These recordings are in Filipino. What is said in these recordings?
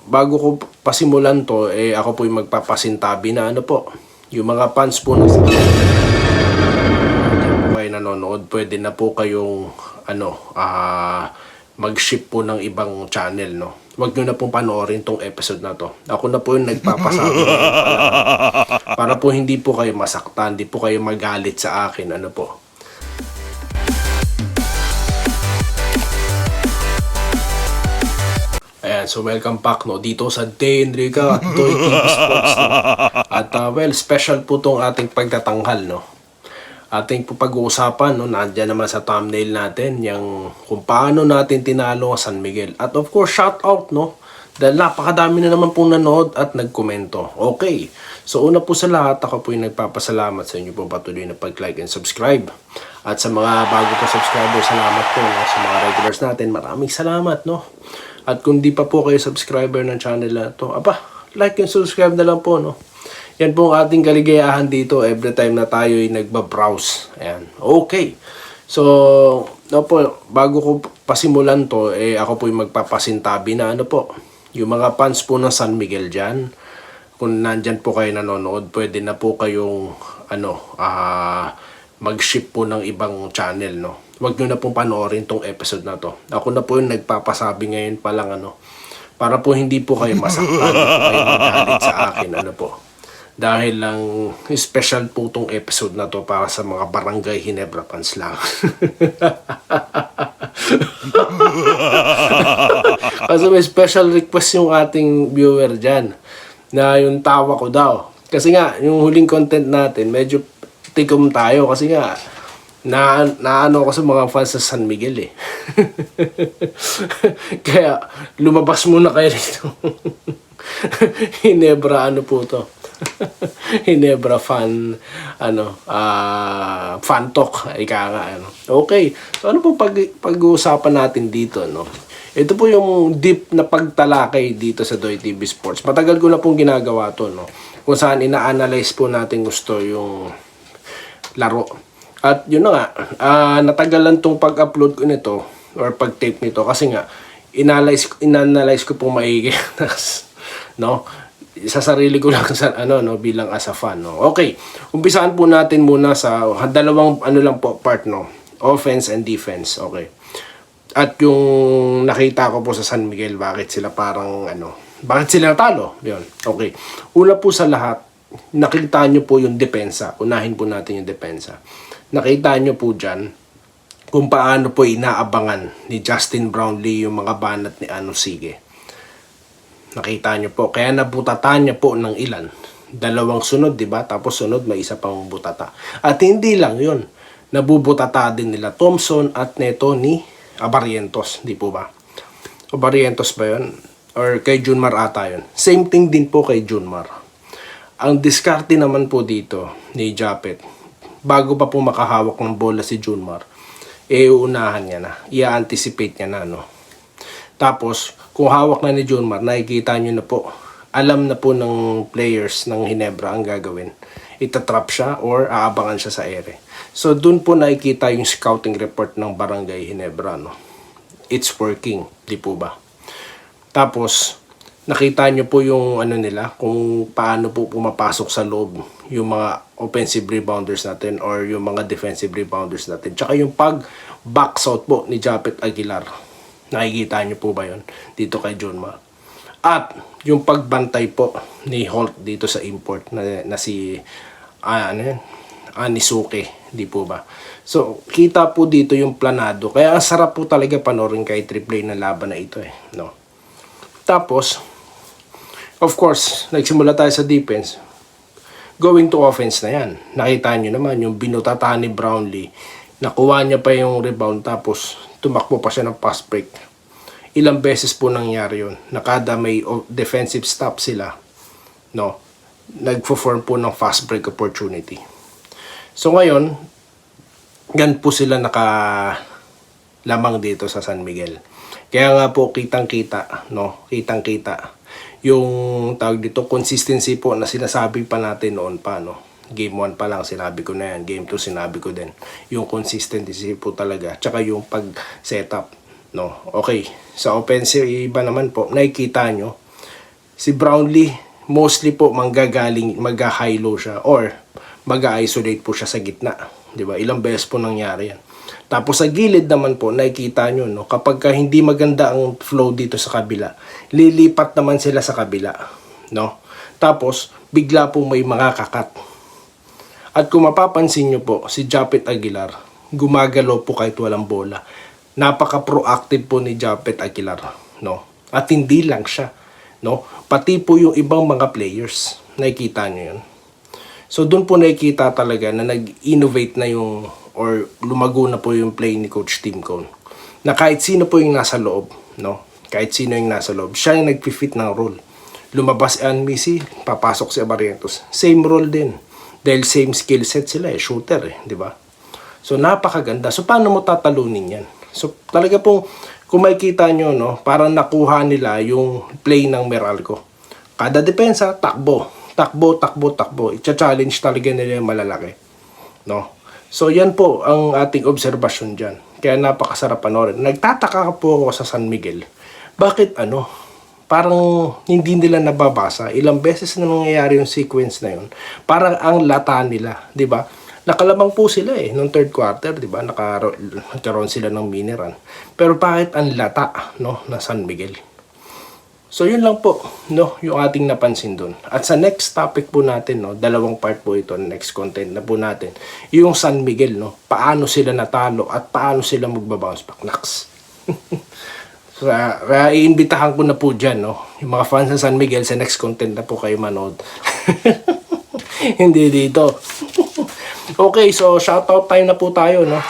bago ko pasimulan to, ako po yung magpapasintabi na yung mga fans po na kayo nanonood, pwede na po kayong mag-ship po ng ibang channel, no? Huwag nyo na pong panoorin tong episode na to. Ako na po yung nagpapasabi para po hindi po kayo masaktan, hindi po kayo magalit sa akin, Ayan, so welcome back dito sa Day Enrica at Toy TV Sports. At special po tong ating pagtatanghal. Ating po pag-uusapan, nandiyan naman sa thumbnail natin yung kung paano natin tinalo ang San Miguel. At of course, shout out dahil napakadami na naman pong nanood at nagkomento. Okay, so una po sa lahat, ako po yung nagpapasalamat sa inyo po patuloy na pag-like and subscribe. At sa mga bago pa subscribers, salamat po. Sa mga regulars natin, maraming salamat. At kung di pa po kayo subscriber ng channel na to, like and subscribe na lang po. Yan po ang ating kaligayahan dito every time na tayo ay nagbabrowse. Ayan. Okay. So, bago ko pasimulan to, ako po yung magpapasintabi na yung mga fans po ng San Miguel dyan, kung nandyan po kayo nanonood, pwede na po kayong mag-ship po ng ibang channel, Huwag nyo na pong panoorin tong episode na to. Ako na po yung nagpapasabi ngayon pa lang, para po hindi po kayo masaktan, kayo magalit sa akin, Dahil lang special po tong episode na to para sa mga Barangay Ginebra fans lang. Kasi may special request yung ating viewer dyan na yung tawa ko daw. Kasi nga, yung huling content natin, medyo tikom tayo kasi nga naano ko sa mga fans sa San Miguel Kaya lumabas muna kayo dito. Ginebra po to. Ginebra fan fan talk ika nga Okay, so ano po pag-uusapan natin dito, Ito po yung deep na pagtalakay dito sa Toy TV Sports. Matagal ko na pong ginagawa to, kung saan ina-analyze po natin gusto yung laro. At yun na nga, natagalan tong pag-upload ko nito or pag-tape nito kasi nga inanalyze ko pong maigi sa sarili ko lang sa bilang as a fan, Okay, umpisahan po natin muna sa dalawang part, offense and defense. Okay, at yung nakita ko po sa San Miguel, bakit sila parang bakit sila natalo, yun. Okay, una po sa lahat, nakita nyo po yung depensa. Unahin po natin yung depensa. Nakita nyo po dyan kung paano po inaabangan ni Justin Brownlee yung mga banat ni Sige. Nakita nyo po. Kaya nabutatan niya po ng ilan. Dalawang sunod, diba? Tapos sunod, may isa pang butata. At hindi lang yun. Nabubutata din nila Thompson at neto ni Barrientos. Di po ba? O Barrientos ba yun? Or kay Junmar ata yun. Same thing din po kay Junmar. Ang diskarte naman po dito ni Japet, bago pa po makahawak ng bola si Junmar, uunahan niya na. I-anticipate niya na, Tapos, kung hawak na ni Junmar, nakikita nyo na po, alam na po ng players ng Ginebra ang gagawin. Itatrap siya or aabangan siya sa ere. So, dun po nakikita yung scouting report ng Barangay Ginebra, It's working, di po ba? Tapos, nakita nyo po yung nila, kung paano po pumapasok sa loob yung mga offensive rebounders natin or yung mga defensive rebounders natin. Tsaka yung pag-box out po ni Japet Aguilar. Nakikita nyo po ba yun dito kay Junmar? At yung pagbantay po ni Holt dito sa import na si Anisuke, di po ba? So, kita po dito yung planado. Kaya ang sarap po talaga panoorin kay triple na laban na ito Tapos, of course, nagsimula tayo sa defense. Going to offense na yan. Nakita nyo naman yung binutata ni Brownlee. Nakuha niya pa yung rebound tapos tumakbo pa siya ng pass break. Ilang beses po nangyari yun. Nakada may defensive stop sila. Nagpo-form po ng fast break opportunity. So ngayon, gan po sila nakalamang dito sa San Miguel. Kaya nga po kitang-kita, kitang-kita yung tawag dito, consistency po na sinasabi pa natin noon pa, Game 1 pa lang sinabi ko na yan, Game 2 sinabi ko din. Yung consistency po talaga, tsaka yung pag-setup, Okay, sa offensive iba naman po, nakikita nyo, Si Brownlee, mostly po mag-high low siya or mag-isolate po siya sa gitna. 'Di ba? Ilang beses po nangyari yan. Tapos sa gilid naman po, nakikita nyo, no, kapag hindi maganda ang flow dito sa kabila, lilipat naman sila sa kabila. No? Tapos, bigla po may mga kakat. At kung mapapansin nyo po, si Japet Aguilar, gumagalaw po kahit walang bola. Napaka-proactive po ni Japet Aguilar. No? At hindi lang siya. No? Pati po yung ibang mga players. Nakikita nyo yun. So, doon po nakikita talaga na nag-innovate na yung or lumago na po yung play ni Coach Tim Cone. Na kahit sino po yung nasa loob, no? Kahit sino yung nasa loob, siya yung nag-fit ng role. Lumabas si Anmisi, papasok si Abarrientos. Same role din. Dahil same skill set sila shooter di ba? So napakaganda. So paano mo tatalunin yan? So talaga pong kung makikita nyo, no, parang nakuha nila yung play ng Meralco. Kada depensa, takbo. I-challenge talaga nila yung malalaki. No? So, yan po ang ating obserbasyon dyan. Kaya napakasarap panoorin. Nagtataka po ako sa San Miguel. Bakit parang hindi nila nababasa. Ilang beses na nangyayari yung sequence na yun. Parang ang lata nila. Di ba? Nakalamang po sila nung third quarter. Di ba? Nagkaroon sila ng mini run. Pero bakit ang lata, no, na San Miguel? So yun lang po, no, yung ating napansin doon. At sa next topic po natin, no, dalawang part po ito, next content na po natin, yung San Miguel, no, paano sila natalo at paano sila magbabounce back. Naks. Kaya iimbitahan ko na po dyan, no, yung mga fans ng San Miguel, sa next content na po kayo manood. Hindi dito. Okay, so shoutout time na po tayo, no.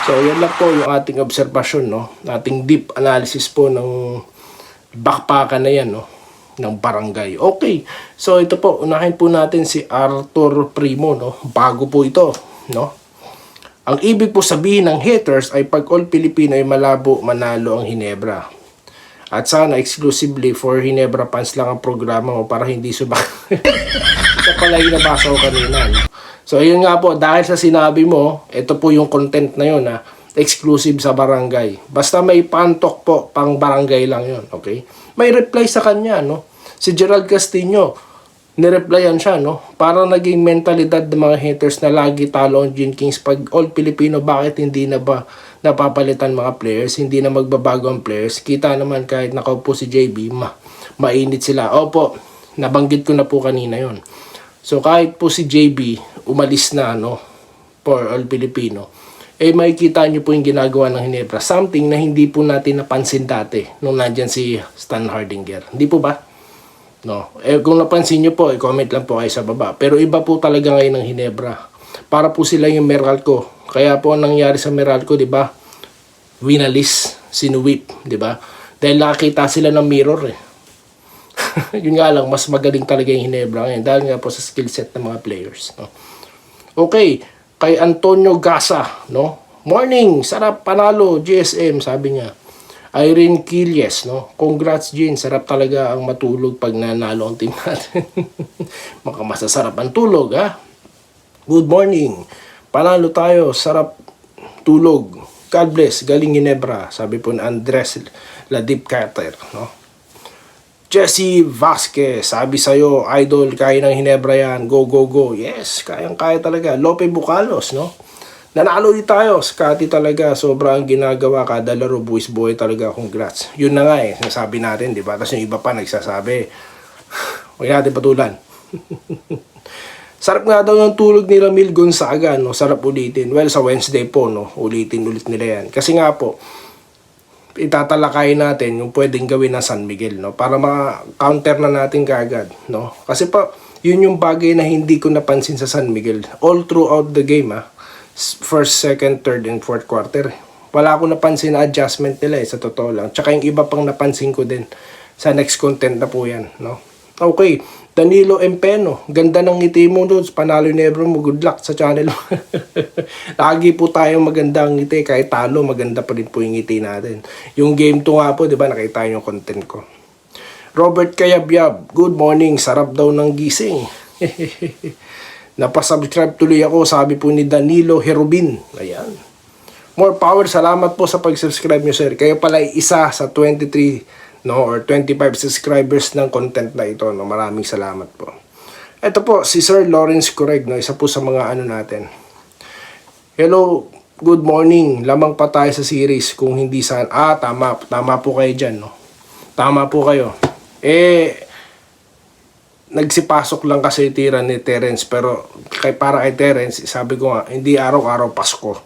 So yan lang po yung ating obserbasyon, no, ating deep analysis po ng backpackan na yan, no, ng barangay. Okay, so ito po, unahin po natin si Arthur Primo, no. Bago po ito, no. Ang ibig po sabihin ng haters ay pag all Pilipino ay malabo, manalo ang Hinebra. At sana exclusively for Hinebra fans lang ang programa mo para hindi subak. Ito pala yung nabasa ko kanina, no? So ayun nga po, dahil sa sinabi mo, ito po yung content na yun, exclusive sa barangay. Basta may pantok po, pang barangay lang yon, okay? May reply sa kanya, no? Si Gerald Castillo, nireplyan siya, no? Para naging mentalidad ng mga haters na lagi talo ang Gene Kings. Pag all Filipino, bakit hindi na ba napapalitan mga players? Hindi na magbabago ang players? Kita naman kahit nakaupo si JB, mainit sila. Opo, nabanggit ko na po kanina yon. So kahit po si JB, umalis na, no? For all Filipino, makikita nyo po yung ginagawa ng Hinebra. Something na hindi po natin napansin dati nung nandyan si Stan Hardinger. Hindi po ba? No. Kung napansin nyo po, comment lang po kayo sa baba. Pero iba po talaga ngayon ng Hinebra. Para po sila yung Meralco. Kaya po ang nangyari sa Meralco, di ba? Winalis, sinuwip, di ba? Dahil nakakita sila ng mirror Yun nga lang, mas magaling talaga yung Hinebra ngayon. Dahil nga po sa skill set ng mga players. No? Okay. Kay Antonio Gasa, no? Morning, sarap panalo, GSM, sabi niya. Irene Quilles, no? Congrats, Jean, sarap talaga ang matulog pag nanalo ang team natin. Maka masasarap ang tulog, ha? Good morning. Panalo tayo, sarap tulog. God bless, galing Ginebra, sabi po ni Andres Ladip Carter, no? Jesse Vasquez, sabi sa'yo, idol, kaya ng Hinebra yan. Go, go, go. Yes, kayang-kaya talaga. Lope Bucalos, no? Nanalo di tayo. Skati talaga. Sobrang ginagawa kada laro. Buwis buhay talaga. Congrats. Yun na nga nasabi natin, di ba? Tapos yung iba pa nagsasabi. Huwag natin patulan. Sarap nga daw yung tulog ni Ramil Gonzaga, no? Sarap ulitin. Well, sa Wednesday po, no? Ulitin ulit nila yan. Kasi nga po, itatalakay natin yung pwedeng gawin ng San Miguel, no, para ma-counter na natin kaagad, no, kasi pa yun yung bagay na hindi ko napansin sa San Miguel all throughout the game, first, second, third, and fourth quarter. Wala akong napansin na adjustment nila sa totoo lang. Tsaka yung iba pang napansin ko din sa next content na po yan, no. Okay, Danilo Empeno, ganda ng ngiti mo doon, panalo Hinebra mo, good luck sa channel. Lagi po tayong magandang ngiti, kahit talo, maganda pa rin po yung ngiti natin. Yung game 2 nga po, di ba, nakita yung content ko. Robert Kayabyab, good morning, sarap daw ng gising. Napasubscribe tuloy ako, sabi po ni Danilo Herubin. Ayan. More power, salamat po sa pag-subscribe nyo, sir. Kayo pala ay isa sa 23 no, or 25 subscribers ng content na ito, no. Maraming salamat po. Ito po si Sir Lawrence Correg, no, isa po sa mga ano natin. Hello, good morning. Lamang pa tayo sa series kung hindi sana tama po kayo diyan, no. Tama po kayo. Nagsipasok lang kasi tira ni Terence, pero para kay Terence, sabi ko nga, hindi araw-araw Pasko.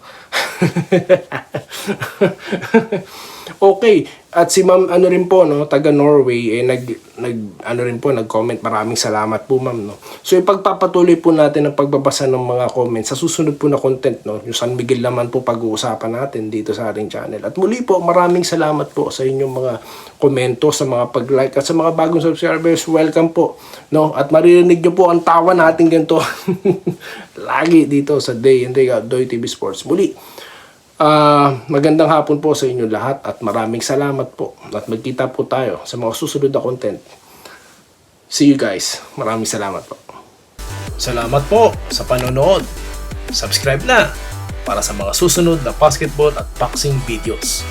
Okay, at si Ma'am ano rin po, no, taga Norway, nag-comment. Maraming salamat po, Ma'am, no. So ipagpapatuloy po natin ang pagbabasa ng mga comments sa susunod po na content, no. Yung San Miguel naman po pag-uusapan natin dito sa ating channel. At muli po, maraming salamat po sa inyong mga komento, sa mga pag-like, at sa mga bagong subscribers, welcome po, no. At maririnig nyo po ang tawa natin ganito lagi dito sa Day in Day Out Doy TV Sports. Muli, magandang hapon po sa inyo lahat at maraming salamat po, at magkita po tayo sa mga susunod na content. See you guys. Maraming salamat po. Salamat po sa panonood. Subscribe na para sa mga susunod na basketball at boxing videos.